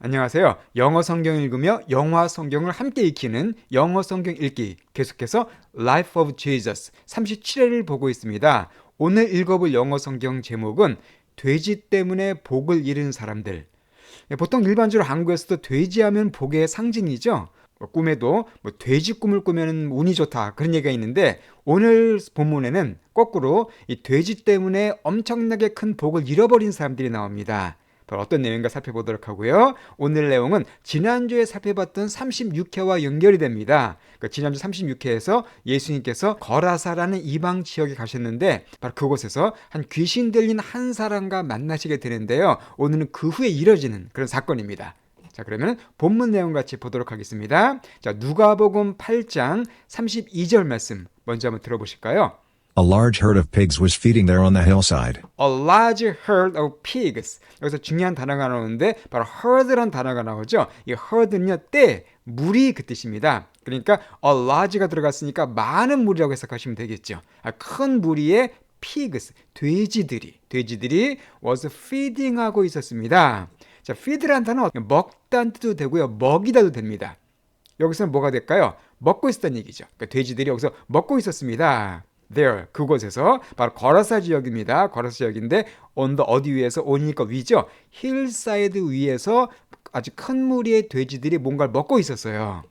안녕하세요. 영어 성경 읽으며 영화 성경을 함께 익히는 영어 성경 읽기 계속해서 Life of Jesus 37회를 보고 있습니다. 오늘 읽어볼 영어 성경 제목은 돼지 때문에 복을 잃은 사람들. 보통 일반적으로 한국에서도 돼지하면 복의 상징이죠. 꿈에도 돼지 꿈을 꾸면 운이 좋다 그런 얘기가 있는데 오늘 본문에는 거꾸로 이 돼지 때문에 엄청나게 큰 복을 잃어버린 사람들이 나옵니다. 바로 어떤 내용인가 살펴보도록 하고요. 오늘 내용은 지난주에 살펴봤던 36회와 연결이 됩니다. 지난주 36회에서 예수님께서 거라사라는 이방 지역에 가셨는데 바로 그곳에서 한 귀신 들린 한 사람과 만나시게 되는데요. 오늘은 그 후에 이뤄지는 그런 사건입니다. 자, 그러면 본문 내용 같이 보도록 하겠습니다. 자, 누가복음 8장 32절 말씀 먼저 한번 들어보실까요? A large herd of pigs was feeding there on the hillside. A large herd of pigs. 여기서 중요한 단어가 나오는데 바로 herd란 단어가 나오죠. 이 herd는요, 떼, 무리 그 뜻입니다. 그러니까 a large가 들어갔으니까 많은 무리라고 해석하시면 되겠죠. 큰 무리의 pigs, 돼지들이 was feeding 하고 있었습니다. 자, feed란 단어 먹다는 뜻도 되고요, 먹이다도 됩니다. 여기서는 뭐가 될까요? 먹고 있었다는 얘기죠. 그러니까 돼지들이 여기서 먹고 있었습니다. There, 그곳에서 바로 거라사 지역입니다. 거라사 지역인데 on the 어디 위에서 on이니까 위죠. 힐사이드 위에서 아주 큰 무리의 돼지들이 뭔가를 먹고 있었어요.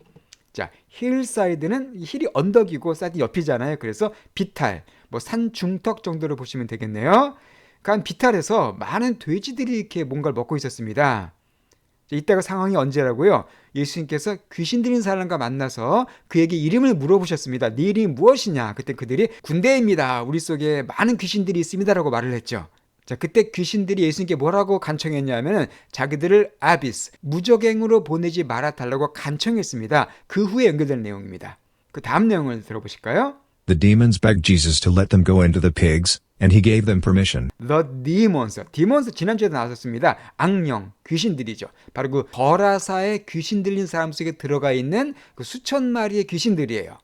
자, 힐사이드는 힐이 언덕이고 사이드 옆이잖아요. 그래서 비탈, 산 중턱 정도로 보시면 되겠네요. 그러니까 비탈에서 많은 돼지들이 이렇게 뭔가를 먹고 있었습니다. 이때가 상황이 언제라고요? 예수님께서 귀신 들린 사람과 만나서 그에게 이름을 물어보셨습니다. 네 이름이 무엇이냐? 그때 그들이 군대입니다. 우리 속에 많은 귀신들이 있습니다. 라고 말을 했죠. 자, 그때 귀신들이 예수님께 뭐라고 간청했냐면 자기들을 아비스, 무적행으로 보내지 말아달라고 간청했습니다. 그 후에 연결된 내용입니다. 그 다음 내용을 들어보실까요? The demons begged Jesus to let them go into the pigs, and he gave them permission. The demons. demons 지난주에도 나왔었습니다. 악령, 귀신들이죠. 바로 그 거라사의 귀신 들린 사람 속에 들어가 있는 그 수천 마리의 귀신들이에요.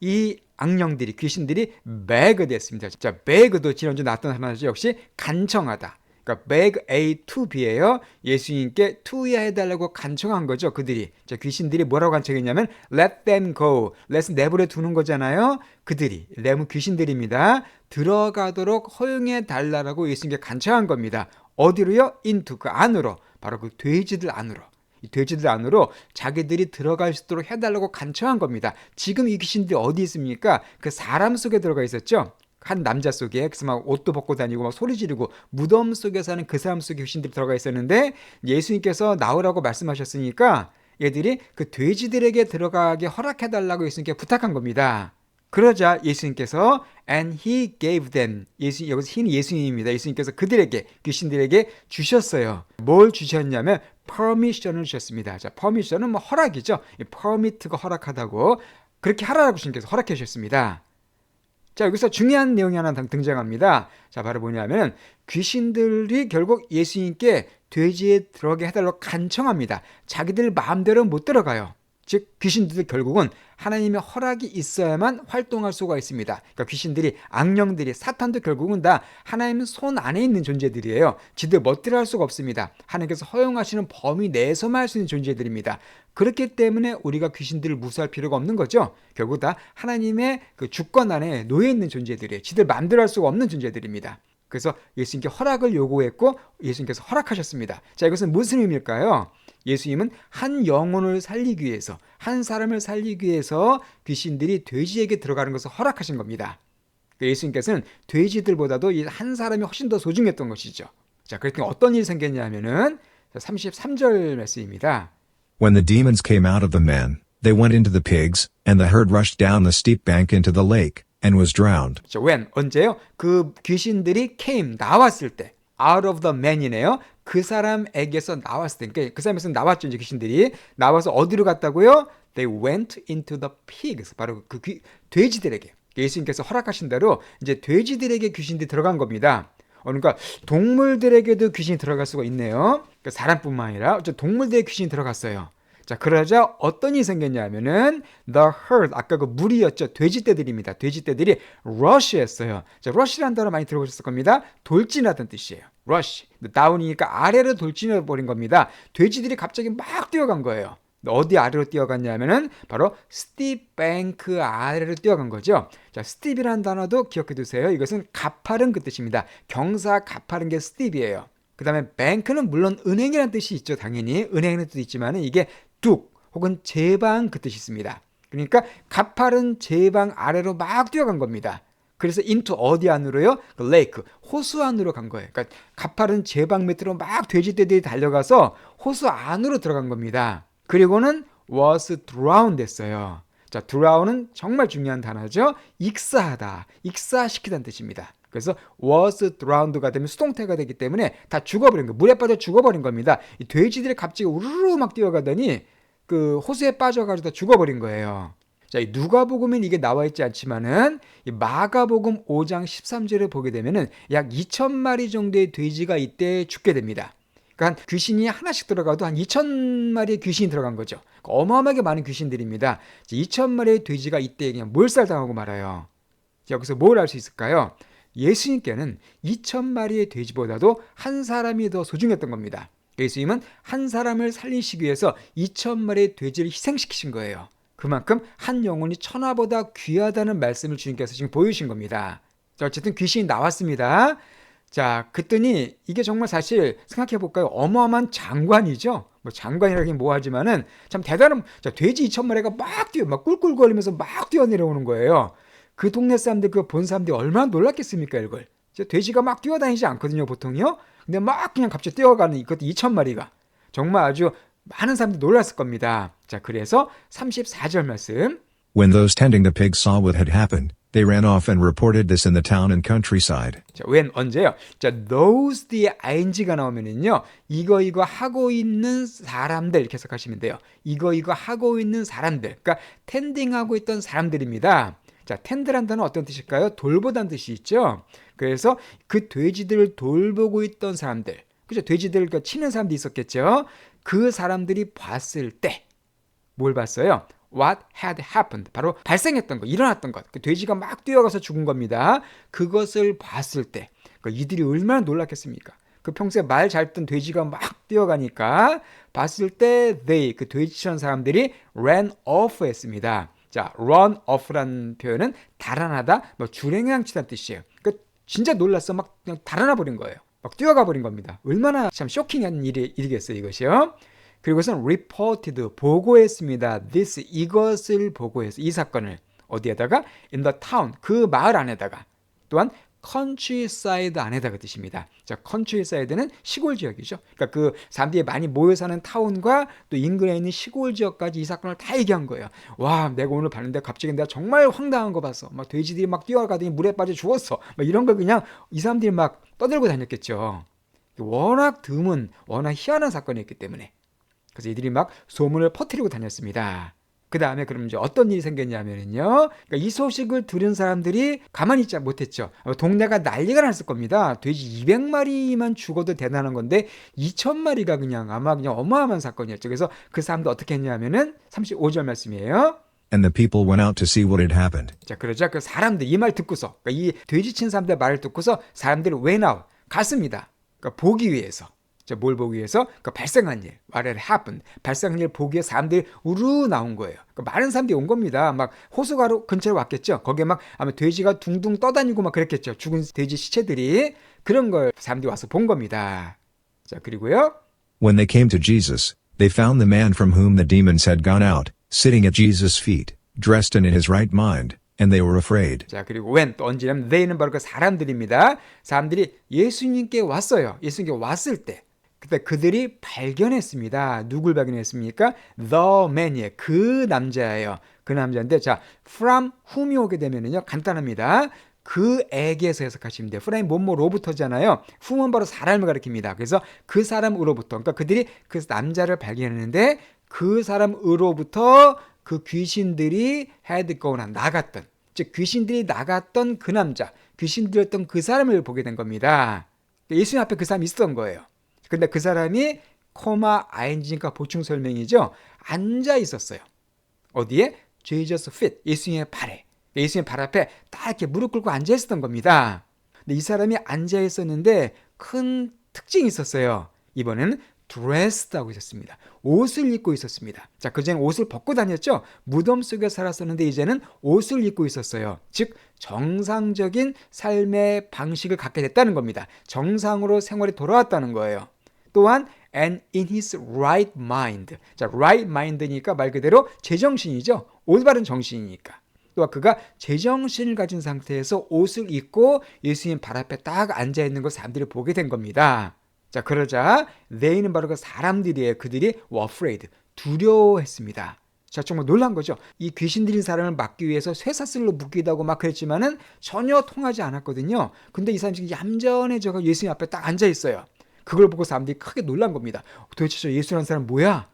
이 악령들이, 귀신들이 beg 됐습니다. 자, beg도 지난주 나왔던 단어죠. 역시 간청하다. 그러니까 beg A to B예요. 예수님께 투야 해달라고 간청한 거죠. 그들이. 자, 귀신들이 뭐라고 간청했냐면 let them go. let's 내버려 두는 거잖아요. 그들이. 렘은 귀신들입니다. 들어가도록 허용해 달라고 예수님께 간청한 겁니다. 어디로요? into 그 안으로. 바로 그 돼지들 안으로. 이 돼지들 안으로 자기들이 들어갈 수 있도록 해달라고 간청한 겁니다. 지금 이 귀신들이 어디 있습니까? 그 사람 속에 들어가 있었죠. 한 남자 속에 그래서 막 옷도 벗고 다니고 막 소리 지르고 무덤 속에 사는 그 사람 속에 귀신들이 들어가 있었는데 예수님께서 나오라고 말씀하셨으니까 얘들이 그 돼지들에게 들어가게 허락해달라고 예수님께 부탁한 겁니다. 그러자 예수님께서 and he gave them 여기서 he는 예수님입니다. 예수님께서 그들에게 귀신들에게 주셨어요. 뭘 주셨냐면 permission을 주셨습니다. 자, permission은 허락이죠. permit가 허락하다고 그렇게 하라고 주님께서 허락해 주셨습니다. 자, 여기서 중요한 내용이 하나 등장합니다. 자, 바로 뭐냐면 귀신들이 결국 예수님께 돼지에 들어가게 해달라고 간청합니다. 자기들 마음대로 못 들어가요. 즉 귀신들도 결국은 하나님의 허락이 있어야만 활동할 수가 있습니다. 그러니까 귀신들이, 악령들이, 사탄도 결국은 다 하나님 손 안에 있는 존재들이에요. 지들 멋대로 할 수가 없습니다. 하나님께서 허용하시는 범위 내에서만 할 수 있는 존재들입니다. 그렇기 때문에 우리가 귀신들을 무시할 필요가 없는 거죠. 결국 다 하나님의 그 주권 안에 놓여 있는 존재들이에요. 지들 마음대로 할 수가 없는 존재들입니다. 그래서 예수님께 허락을 요구했고 예수님께서 허락하셨습니다. 자, 이것은 무슨 의미일까요? 예수님은 한 영혼을 살리기 위해서, 한 사람을 살리기 위해서 귀신들이 돼지에게 들어가는 것을 허락하신 겁니다. 예수님께서는 돼지들보다도 이 한 사람이 훨씬 더 소중했던 것이죠. 자, 그랬더니 어떤 일이 생겼냐면은 33절 말씀입니다. When the demons came out of the men, they went into the pigs, and the herd rushed down the steep bank into the lake, and was drowned. 자, when, 언제요? 그 귀신들이 came, 나왔을 때. out of the man이네요. 그 사람에게서 나왔을 때, 그러니까 그 사람에서 나왔죠. 이제 귀신들이 나와서 어디로 갔다고요? They went into the pigs. 바로 그 돼지들에게 예수님께서 허락하신 대로 이제 돼지들에게 귀신들이 들어간 겁니다. 그러니까 동물들에게도 귀신이 들어갈 수가 있네요. 그러니까 사람뿐만 아니라 동물들의 귀신이 들어갔어요. 자, 그러자 어떤 일이 생겼냐면은 the herd, 아까 그 무리였죠. 돼지떼들입니다. 돼지떼들이 rush했어요. 자, rush라는 단어 많이 들어보셨을 겁니다. 돌진하던 뜻이에요. rush. down이니까 아래로 돌진해 버린 겁니다. 돼지들이 갑자기 막 뛰어간 거예요. 어디 아래로 뛰어갔냐면은 바로 steep bank 아래로 뛰어간 거죠. 자, steep이라는 단어도 기억해 두세요. 이것은 가파른 그 뜻입니다. 경사 가파른 게 steep이에요. 그 다음에 bank는 물론 은행이라는 뜻이 있죠. 당연히 은행이라는 뜻도 있지만 이게 뚝 혹은 제방 그 뜻이 있습니다. 그러니까 가파른 제방 아래로 막 뛰어간 겁니다. 그래서 into 어디 안으로요? 그 lake, 호수 안으로 간 거예요. 그러니까 가파른 제방 밑으로 막 돼지떼들이 달려가서 호수 안으로 들어간 겁니다. 그리고는 was drowned 됐어요. 자, drown은 정말 중요한 단어죠. 익사하다, 익사시키다는 뜻입니다. 그래서 was drowned가 되면 수동태가 되기 때문에 다 죽어버린 거예요. 물에 빠져 죽어버린 겁니다. 이 돼지들이 갑자기 우르르 막 뛰어가더니 그 호수에 빠져가지고 다 죽어버린 거예요. 자, 이 누가복음엔 이게 나와 있지 않지만은 이 마가복음 5장 13절을 보게 되면은 약 2,000마리 정도의 돼지가 이때 죽게 됩니다. 그러니까 귀신이 하나씩 들어가도 한 2,000마리의 귀신이 들어간 거죠. 어마어마하게 많은 귀신들입니다. 2,000마리의 돼지가 이때 그냥 몰살당하고 말아요. 여기서 뭘 알 수 있을까요? 예수님께는 2,000마리의 돼지보다도 한 사람이 더 소중했던 겁니다. 예수님은 한 사람을 살리시기 위해서 2,000마리의 돼지를 희생시키신 거예요. 그만큼 한 영혼이 천하보다 귀하다는 말씀을 주님께서 지금 보여주신 겁니다. 자, 어쨌든 귀신이 나왔습니다. 자, 그랬더니 이게 정말 사실 생각해볼까요? 어마어마한 장관이죠. 뭐 장관이라긴 뭐하지만은 참 대단한. 자, 돼지 2,000마리가 막 꿀꿀거리면서 막 뛰어내려오는 거예요. 그 동네 사람들, 그 본 사람들이 얼마나 놀랐겠습니까, 이걸. 돼지가 막 뛰어다니지 않거든요, 보통요. 근데 막 그냥 갑자기 뛰어가는 이것도 2,000마리가. 정말 아주 많은 사람들이 놀랐을 겁니다. 자, 그래서 34절 말씀. When those tending the pigs saw what had happened, they ran off and reported this in the town and countryside. 자, when 언제요? 자, those 뒤에 ing가 나오면은요, 이거 하고 있는 사람들 이렇게 해석하시면 돼요. 이거 하고 있는 사람들. 그러니까 텐딩하고 있던 사람들입니다. 자, 텐드란 단어는 어떤 뜻일까요? 돌보다는 뜻이 있죠. 그래서 그 돼지들을 돌보고 있던 사람들, 그죠? 돼지들을 치는 사람도 있었겠죠. 그 사람들이 봤을 때 뭘 봤어요? What had happened. 바로 발생했던 거, 일어났던 것. 그 돼지가 막 뛰어가서 죽은 겁니다. 그것을 봤을 때 이들이 얼마나 놀랐겠습니까? 그 평소에 말 잘 듣던 돼지가 막 뛰어가니까 봤을 때 they, 그 돼지처럼 사람들이 ran off 했습니다. 자, run off라는 표현은 달아나다, 뭐 줄행양치다는 뜻이에요. 그러니까 진짜 놀랐어. 막 그냥 달아나 버린 거예요. 막 뛰어가 버린 겁니다. 얼마나 참 쇼킹한 일이겠어요, 이것이요. 그리고선 reported, 보고했습니다. this, 이것을 보고해서 이 사건을 어디에다가? in the town, 그 마을 안에다가. 또한 countryside 안에다가 뜻입니다. 자, countryside는 시골 지역이죠. 그러니까 그 사람들이 많이 모여 사는 타운과 또 인근에 있는 시골 지역까지 이 사건을 다 얘기한 거예요. 와, 내가 오늘 봤는데 갑자기 내가 정말 황당한 거 봤어. 막 돼지들이 막 뛰어가더니 물에 빠져 죽었어. 막 이런 걸 그냥 이 사람들이 막 떠들고 다녔겠죠. 워낙 드문, 워낙 희한한 사건이었기 때문에. 그래서 이들이 막 소문을 퍼뜨리고 다녔습니다. 그 다음에 그럼 이제 어떤 일이 생겼냐면요. 그러니까 이 소식을 들은 사람들이 가만히 있지 못했죠. 동네가 난리가 났을 겁니다. 돼지 200마리만 죽어도 대단한 건데 2,000마리가 그냥 아마 그냥 어마어마한 사건이었죠. 그래서 그 사람도 어떻게 했냐면은 35절 말씀이에요. And the people went out to see what had happened. 자, 그러자 그 사람들 이 말 듣고서, 그러니까 이 돼지 친 사람들 말을 듣고서 사람들이 went out, 갔습니다. 그러니까 보기 위해서. 자, 뭘 보기 위해서? 그러니까 발생한 일, what had happened, 발생한 일 보기 위해 사람들이 우르 나온 거예요. 그러니까 많은 사람들이 온 겁니다. 막 호수가로 근처에 왔겠죠. 거기에 막 아마 돼지가 둥둥 떠다니고 막 그랬겠죠. 죽은 돼지 시체들이. 그런 걸 사람들이 와서 본 겁니다. 자, 그리고요. When they came to Jesus, they found the man from whom the demons had gone out, sitting at Jesus' feet, dressed and in his right mind, and they were afraid. 자, 그리고 when 또 언제냐면 they는 바로 그 사람들입니다. 사람들이 예수님께 왔어요. 예수님께 왔을 때 그때 그들이 발견했습니다. 누굴 발견했습니까? The man이에요. 그 남자예요. 그 남자인데, 자, from whom이 오게 되면은요, 간단합니다. 그에게서 해석하시면 돼요. from이 뭐뭐로부터잖아요. whom은 바로 사람을 가리킵니다. 그래서 그 사람으로부터, 그러니까 그들이 그 남자를 발견했는데 그 사람으로부터 그 귀신들이 had gone, 나갔던, 즉 귀신들이 나갔던 그 남자, 귀신들이었던 그 사람을 보게 된 겁니다. 예수님 앞에 그 사람이 있었던 거예요. 근데 그 사람이 코마 ing니까 보충 설명이죠. 앉아 있었어요. 어디에? Jesus feet, 예수님의 발에. 예수님의 발 앞에 딱 이렇게 무릎 꿇고 앉아 있었던 겁니다. 근데 이 사람이 앉아 있었는데 큰 특징이 있었어요. 이번에는 dressed 하고 있었습니다. 옷을 입고 있었습니다. 자, 그전에 옷을 벗고 다녔죠. 무덤 속에 살았었는데 이제는 옷을 입고 있었어요. 즉 정상적인 삶의 방식을 갖게 됐다는 겁니다. 정상으로 생활이 돌아왔다는 거예요. 또한 and in his right mind. 자, right mind니까 말 그대로 제정신이죠. 올바른 정신이니까. 또한 그가 제정신을 가진 상태에서 옷을 입고 예수님 발 앞에 딱 앉아 있는 걸 사람들이 보게 된 겁니다. 자, 그러자 they는 바로 그 사람들이에요. 그들이 were afraid, 두려워했습니다. 자, 정말 놀란 거죠. 이 귀신 들린 사람을 막기 위해서 쇠사슬로 묶기도 하고 막 그랬지만은 전혀 통하지 않았거든요. 근데 이 사람이 얌전해져서 예수님 앞에 딱 앉아 있어요. 그걸 보고 사람들이 크게 놀란 겁니다. 도대체 저 예수라는 사람 뭐야?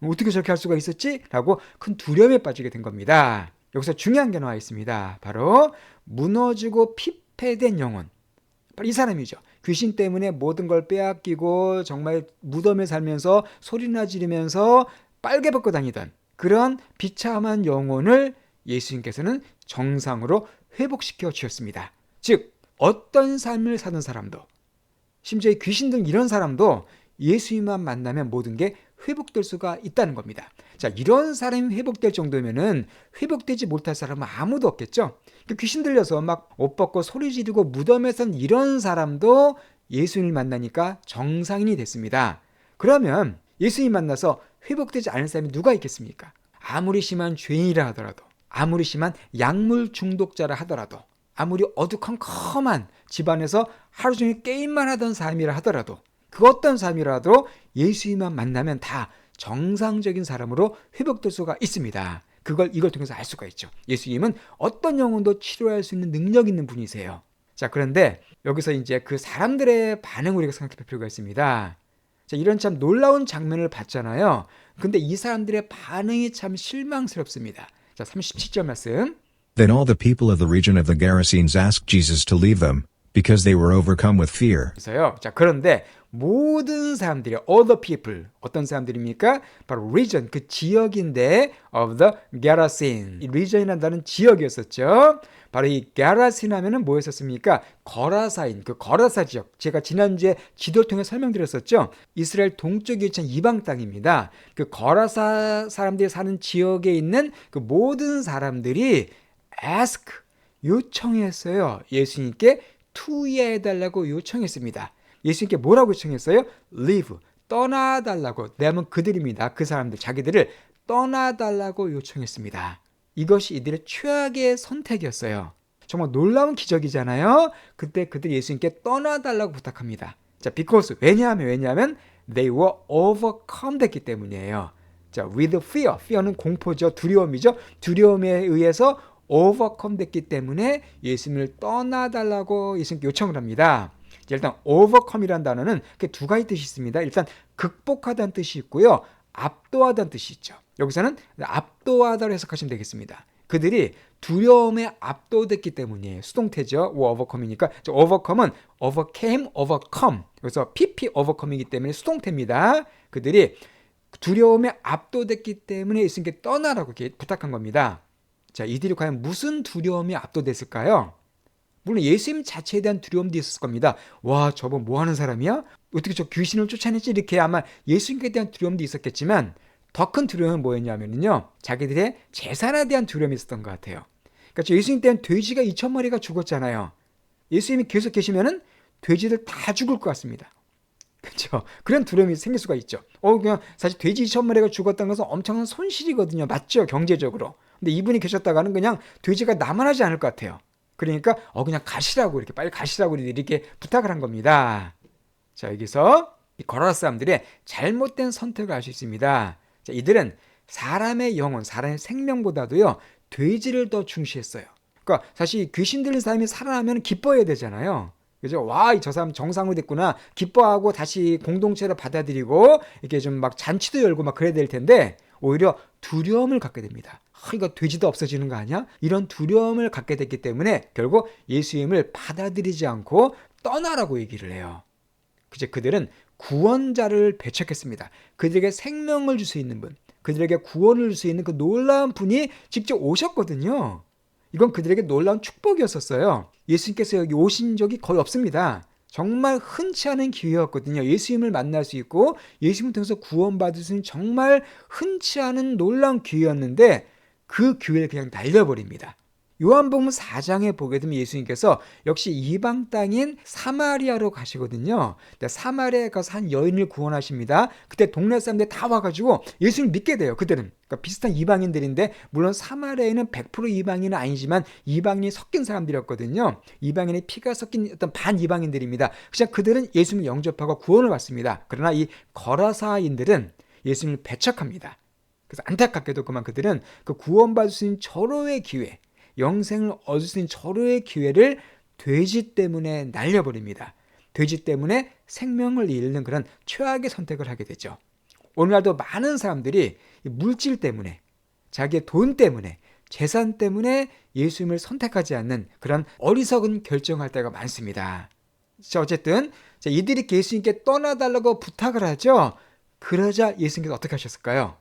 어떻게 저렇게 할 수가 있었지? 라고 큰 두려움에 빠지게 된 겁니다. 여기서 중요한 게 나와 있습니다. 바로 무너지고 피폐된 영혼. 바로 이 사람이죠. 귀신 때문에 모든 걸 빼앗기고 정말 무덤에 살면서 소리나 지르면서 빨개 벗고 다니던 그런 비참한 영혼을 예수님께서는 정상으로 회복시켜 주셨습니다. 즉 어떤 삶을 사는 사람도, 심지어 귀신들 이런 사람도 예수님만 만나면 모든 게 회복될 수가 있다는 겁니다. 자, 이런 사람이 회복될 정도면은 회복되지 못할 사람은 아무도 없겠죠. 귀신 들려서 막 옷 벗고 소리 지르고 무덤에 선 이런 사람도 예수님을 만나니까 정상인이 됐습니다. 그러면 예수님 만나서 회복되지 않은 사람이 누가 있겠습니까? 아무리 심한 죄인이라 하더라도, 아무리 심한 약물 중독자라 하더라도, 아무리 어두컴컴한 집안에서 하루 종일 게임만 하던 사람이라 하더라도, 그 어떤 사람이라도 예수님만 만나면 다 정상적인 사람으로 회복될 수가 있습니다. 이걸 통해서 알 수가 있죠. 예수님은 어떤 영혼도 치료할 수 있는 능력 있는 분이세요. 자, 그런데 여기서 이제 그 사람들의 반응을 우리가 생각해 볼 필요가 있습니다. 자, 이런 참 놀라운 장면을 봤잖아요. 근데 이 사람들의 반응이 참 실망스럽습니다. 자, 37절 말씀. Then all the people of the region of the Gerasenes asked Jesus to leave them, because they were overcome with fear. 그래서요. 자, 그런데 모든 사람들이, all the people, 어떤 사람들입니까? 바로 region, 그 지역인데 of the Gerasene. 이 region이라는 단어는 지역이었었죠. 바로 이 게라신 하면은 뭐였었습니까? 거라사인, 그 거라사 지역. 제가 지난주에 지도를 통해 설명드렸었죠. 이스라엘 동쪽에 위치한 이방 땅입니다. 그 거라사 사람들이 사는 지역에 있는 그 모든 사람들이 ask, 요청했어요. 예수님께 투이해달라고 요청했습니다. 예수님께 뭐라고 요청했어요? leave, 떠나달라고. 내하면 그들입니다. 그 사람들, 자기들을 떠나달라고 요청했습니다. 이것이 이들의 최악의 선택이었어요. 정말 놀라운 기적이잖아요. 그때 그들이 예수님께 떠나달라고 부탁합니다. 자, because, 왜냐하면 they were overcome 됐기 때문이에요. 자, with fear, fear는 공포죠. 두려움이죠. 두려움에 의해서 overcome 됐기 때문에 예수님을 떠나달라고 예수님께 요청을 합니다. 일단 overcome이라는 단어는 두 가지 뜻이 있습니다. 일단 극복하다는 뜻이 있고요. 압도하다는 뜻이 있죠. 여기서는 압도하다로 해석하시면 되겠습니다. 그들이 두려움에 압도됐기 때문이에요. 수동태죠. overcome이니까. overcome은 overcame, overcome. 그래서 pp overcome이기 때문에 수동태입니다. 그들이 두려움에 압도됐기 때문에 예수님께 떠나라고 이렇게 부탁한 겁니다. 자, 이들이 과연 무슨 두려움에 압도됐을까요? 물론 예수님 자체에 대한 두려움도 있었을 겁니다. 와, 저분 뭐 하는 사람이야? 어떻게 저 귀신을 쫓아냈지? 이렇게 아마 예수님께 대한 두려움도 있었겠지만 더 큰 두려움은 뭐였냐면요. 자기들의 재산에 대한 두려움이 있었던 것 같아요. 그러니까 예수님 때는 돼지가 2,000마리가 죽었잖아요. 예수님이 계속 계시면은 돼지들 다 죽을 것 같습니다. 그렇죠? 그런 두려움이 생길 수가 있죠. 그냥 사실 돼지 2,000마리가 죽었다는 것은 엄청난 손실이거든요. 맞죠? 경제적으로. 근데 이분이 계셨다가는 그냥 돼지가 남아나지 않을 것 같아요. 그러니까 그냥 가시라고, 이렇게 빨리 가시라고 이렇게 부탁을 한 겁니다. 자, 여기서 이 거라사 사람들의 잘못된 선택을 알 수 있습니다. 자, 이들은 사람의 영혼, 사람의 생명보다도요 돼지를 더 중시했어요. 그러니까 사실 귀신 들린 사람이 살아나면 기뻐해야 되잖아요. 그죠? 와, 저 사람 정상으로 됐구나. 기뻐하고 다시 공동체로 받아들이고 이렇게 좀 막 잔치도 열고 막 그래야 될 텐데 오히려 두려움을 갖게 됩니다. 이거 돼지도 없어지는 거 아니야? 이런 두려움을 갖게 됐기 때문에 결국 예수님을 받아들이지 않고 떠나라고 얘기를 해요. 그들은 구원자를 배척했습니다. 그들에게 생명을 줄 수 있는 분, 그들에게 구원을 줄 수 있는 그 놀라운 분이 직접 오셨거든요. 이건 그들에게 놀라운 축복이었었어요. 예수님께서 여기 오신 적이 거의 없습니다. 정말 흔치 않은 기회였거든요. 예수님을 만날 수 있고 예수님을 통해서 구원받을 수 있는 정말 흔치 않은 놀라운 기회였는데 그 기회를 그냥 날려버립니다. 요한복음 4장에 보게 되면 예수님께서 역시 이방 땅인 사마리아로 가시거든요. 사마리아에 가서 한 여인을 구원하십니다. 그때 동네 사람들이 다 와가지고 예수님을 믿게 돼요. 그들은 그러니까 비슷한 이방인들인데 물론 사마리아에는 100% 이방인은 아니지만 이방인이 섞인 사람들이었거든요. 이방인의 피가 섞인 어떤 반 이방인들입니다. 그냥 그들은 예수님을 영접하고 구원을 받습니다. 그러나 이 거라사인들은 예수님을 배척합니다. 그래서 안타깝게도 그만 그들은 그 구원받을 수 있는 절호의 기회, 영생을 얻을 수 있는 절호의 기회를 돼지 때문에 날려버립니다. 돼지 때문에 생명을 잃는 그런 최악의 선택을 하게 되죠. 오늘날도 많은 사람들이 물질 때문에, 자기의 돈 때문에, 재산 때문에 예수님을 선택하지 않는 그런 어리석은 결정할 때가 많습니다. 자, 어쨌든 이들이 예수님께 떠나달라고 부탁을 하죠. 그러자 예수님께서 어떻게 하셨을까요?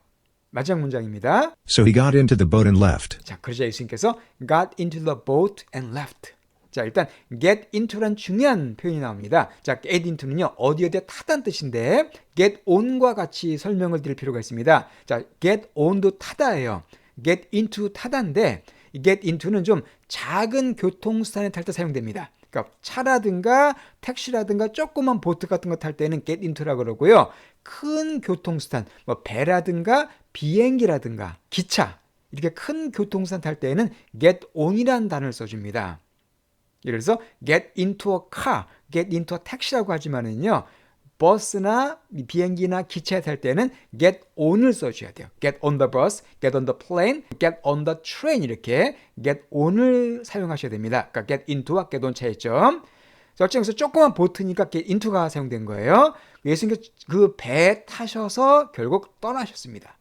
마지막 문장입니다. So he got into the boat and left. 자, 그러자 예수님께서 got into the boat and left. 자, 일단 get into란 중요한 표현이 나옵니다. 자, get into는요, 어디에 타다는 뜻인데 get on과 같이 설명을 드릴 필요가 있습니다. 자, get on도 타다예요. get into 타다인데 get into는 좀 작은 교통수단에 탈 때 사용됩니다. 그러니까 차라든가 택시라든가 조그만 보트 같은 거 탈 때는 get into라고 그러고요. 큰 교통수단, 뭐 배라든가 비행기라든가 기차, 이렇게 큰 교통수단 탈 때에는 get on이라는 단어를 써줍니다. 예를 들어서 get into a car, get into a taxi라고 하지만은요, 버스나 비행기나 기차에 탈 때는 get on을 써줘야 돼요. get on the bus, get on the plane, get on the train 이렇게 get on을 사용하셔야 됩니다. 그러니까 get into와 get on 차이점. 어쨌든 조그만 보트니까 get into가 사용된 거예요. 예수님께서 그 배에 타셔서 결국 떠나셨습니다.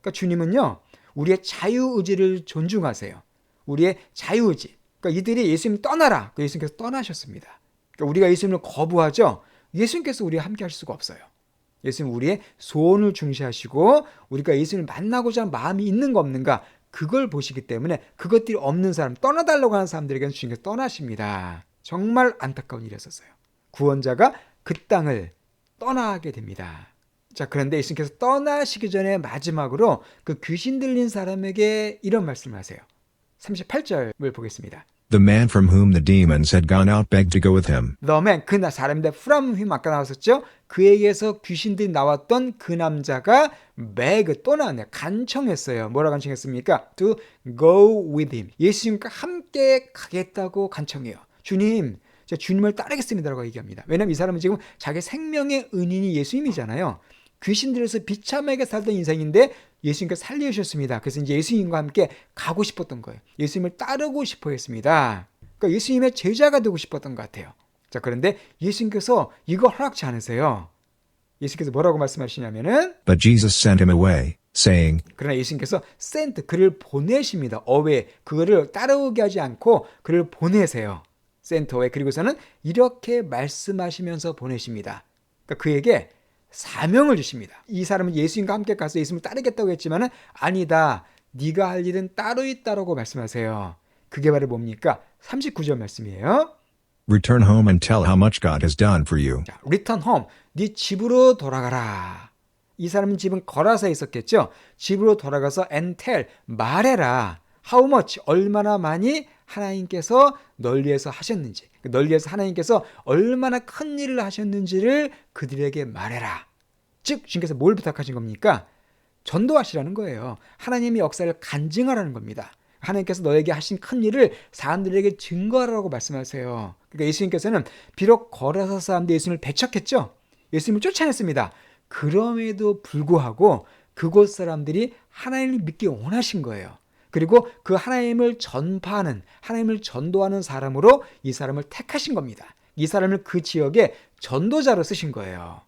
그러니까 주님은요, 우리의 자유의지를 존중하세요. 우리의 자유의지. 그러니까 이들이 예수님 떠나라. 예수님께서 떠나셨습니다. 그러니까 우리가 예수님을 거부하죠. 예수님께서 우리와 함께 하실 수가 없어요. 예수님 우리의 소원을 중시하시고 우리가 예수님을 만나고자 하는 마음이 있는가 없는가 그걸 보시기 때문에 그것들이 없는 사람, 떠나달라고 하는 사람들에게는 주님께서 떠나십니다. 정말 안타까운 일이었어요. 구원자가 그 땅을 떠나게 됩니다. 자, 그런데 예수님께서 떠나시기 전에 마지막으로 그 귀신 들린 사람에게 이런 말씀을 하세요. 38절을 보겠습니다. The man from whom the demons had gone out begged to go with him. The man, 그 사람인데 from him 아까 나왔었죠? 그에게서 귀신들이 나왔던 그 남자가 beg, 또 나왔네요. 간청했어요. 뭐라 간청했습니까? To go with him. 예수님과 함께 가겠다고 간청해요. 주님, 제가 주님을 따르겠습니다라고 얘기합니다. 왜냐하면 이 사람은 지금 자기 생명의 은인이 예수님이잖아요. 귀신들에서 비참하게 살던 인생인데 예수님께서 살려주셨습니다. 그래서 이제 예수님과 함께 가고 싶었던 거예요. 예수님을 따르고 싶어 했습니다. 그러니까 예수님의 제자가 되고 싶었던 것 같아요. 자, 그런데 예수님께서 이거 허락치 않으세요. 예수님께서 뭐라고 말씀하시냐면은 But Jesus sent him away, saying, 그러나 예수님께서 sent, 그를 보내십니다. away, 그거를 따라오게 하지 않고 그를 보내세요. sent away. 그리고서는 이렇게 말씀하시면서 보내십니다. 그러니까 그에게 사명을 주십니다. 이 사람은 예수님과 함께 가서 예수님을 따르겠다고 했지만은 아니다. 네가 할 일은 따로 있다라고 말씀하세요. 그게 바로 뭡니까? 39절 말씀이에요. Return home and tell how much God has done for you. 자, return home. 네 집으로 돌아가라. 이 사람은 집은 거라사에 있었겠죠. 집으로 돌아가서 and tell, 말해라. How much, 얼마나 많이 하나님께서 널 위해서 하셨는지, 널 위해서 하나님께서 얼마나 큰 일을 하셨는지를 그들에게 말해라. 즉 주님께서 뭘 부탁하신 겁니까? 전도하시라는 거예요. 하나님의 역사를 간증하라는 겁니다. 하나님께서 너에게 하신 큰 일을 사람들에게 증거하라고 말씀하세요. 그러니까 예수님께서는 비록 거라사 사람들이 예수님을 배척했죠. 예수님을 쫓아냈습니다. 그럼에도 불구하고 그곳 사람들이 하나님을 믿기 원하신 거예요. 그리고 그 하나님을 전파하는, 하나님을 전도하는 사람으로 이 사람을 택하신 겁니다. 이 사람을 그 지역에 전도자로 쓰신 거예요.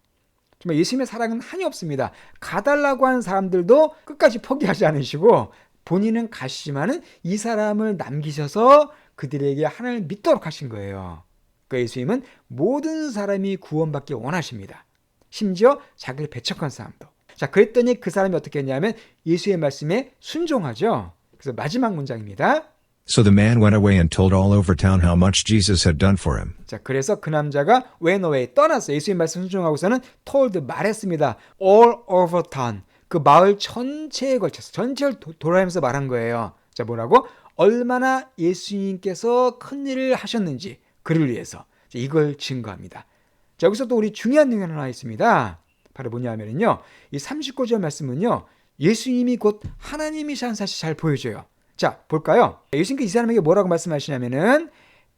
정말 예수님의 사랑은 한이 없습니다. 가달라고 하는 사람들도 끝까지 포기하지 않으시고 본인은 가시지만은 이 사람을 남기셔서 그들에게 하나님을 믿도록 하신 거예요. 그 예수님은 모든 사람이 구원받기 원하십니다. 심지어 자기를 배척한 사람도. 자, 그랬더니 그 사람이 어떻게 했냐면 예수의 말씀에 순종하죠. 그래서 마지막 문장입니다. So the man went away and told all over town how much Jesus had done for him. 자, 그래서 그 남자가 went away, 떠났어요. 예수의 말씀 순종하고서는 told, 말했습니다. all over town, 그 마을 전체에 걸쳐서 전체를 돌아다니면서 말한 거예요. 자, 뭐라고? 얼마나 예수님께서 큰 일을 하셨는지 그를 위해서. 자, 이걸 증거합니다. 자, 여기서 또 우리 중요한 내용 하나 있습니다. 바로 뭐냐면요, 이 39절 말씀은요, 예수님이 곧 하나님이시라는 사실 잘 보여줘요. 자, 볼까요? 예수님께서 이 사람에게 뭐라고 말씀하시냐면은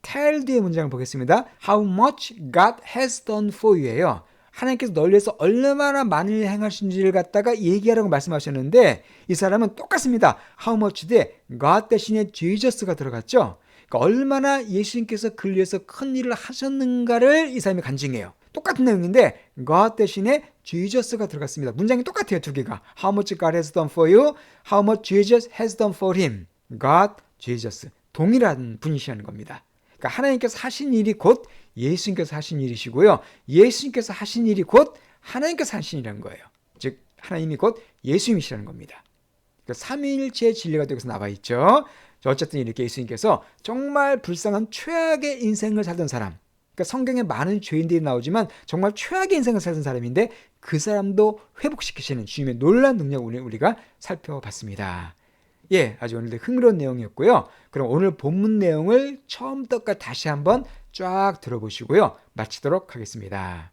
tell 뒤의 문장을 보겠습니다. How much God has done for you예요. 하나님께서 널 위해서 얼마나 많은 일을 행하신지를 갖다가 얘기하라고 말씀하셨는데 이 사람은 똑같습니다. How much 뒤에 God 대신에 Jesus가 들어갔죠. 그러니까 얼마나 예수님께서 그를 위해서 큰 일을 하셨는가를 이 사람이 간증해요. 똑같은 내용인데 God 대신에 Jesus가 들어갔습니다. 문장이 똑같아요, 두 개가. How much God has done for you, How much Jesus has done for him. God, Jesus. 동일한 분이시라는 겁니다. 그러니까 하나님께서 하신 일이 곧 예수님께서 하신 일이시고요. 예수님께서 하신 일이 곧 하나님께서 하신 일이라는 거예요. 즉 하나님이 곧 예수님이시라는 겁니다. 그러니까 삼위일체의 진리가 여기서 나와 있죠. 어쨌든 이렇게 예수님께서 정말 불쌍한 최악의 인생을 살던 사람, 그러니까 성경에 많은 죄인들이 나오지만 정말 최악의 인생을 살던 사람인데 그 사람도 회복시키시는 주님의 놀라운 능력을 우리가 살펴봤습니다. 예, 아주 오늘도 흥미로운 내용이었고요. 그럼 오늘 본문 내용을 처음부터 다시 한번 쫙 들어보시고요. 마치도록 하겠습니다.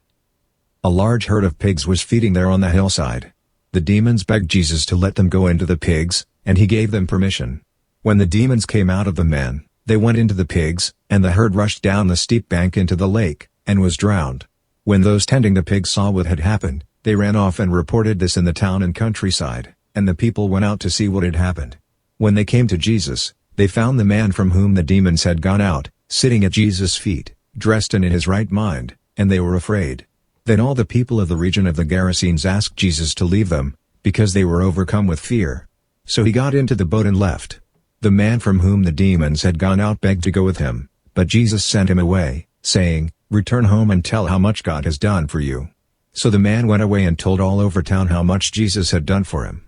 A large herd of pigs was feeding there on the hillside. The demons begged Jesus to let them go into the pigs, and he gave them permission. When the demons came out of the men, they went into the pigs, and the herd rushed down the steep bank into the lake, and was drowned. When those tending the pigs saw what had happened, they ran off and reported this in the town and countryside, and the people went out to see what had happened. When they came to Jesus, they found the man from whom the demons had gone out, sitting at Jesus' feet, dressed and in his right mind, and they were afraid. Then all the people of the region of the Gerasenes asked Jesus to leave them, because they were overcome with fear. So he got into the boat and left. The man from whom the demons had gone out begged to go with him, but Jesus sent him away, saying, Return home and tell how much God has done for you. So the man went away and told all over town how much Jesus had done for him.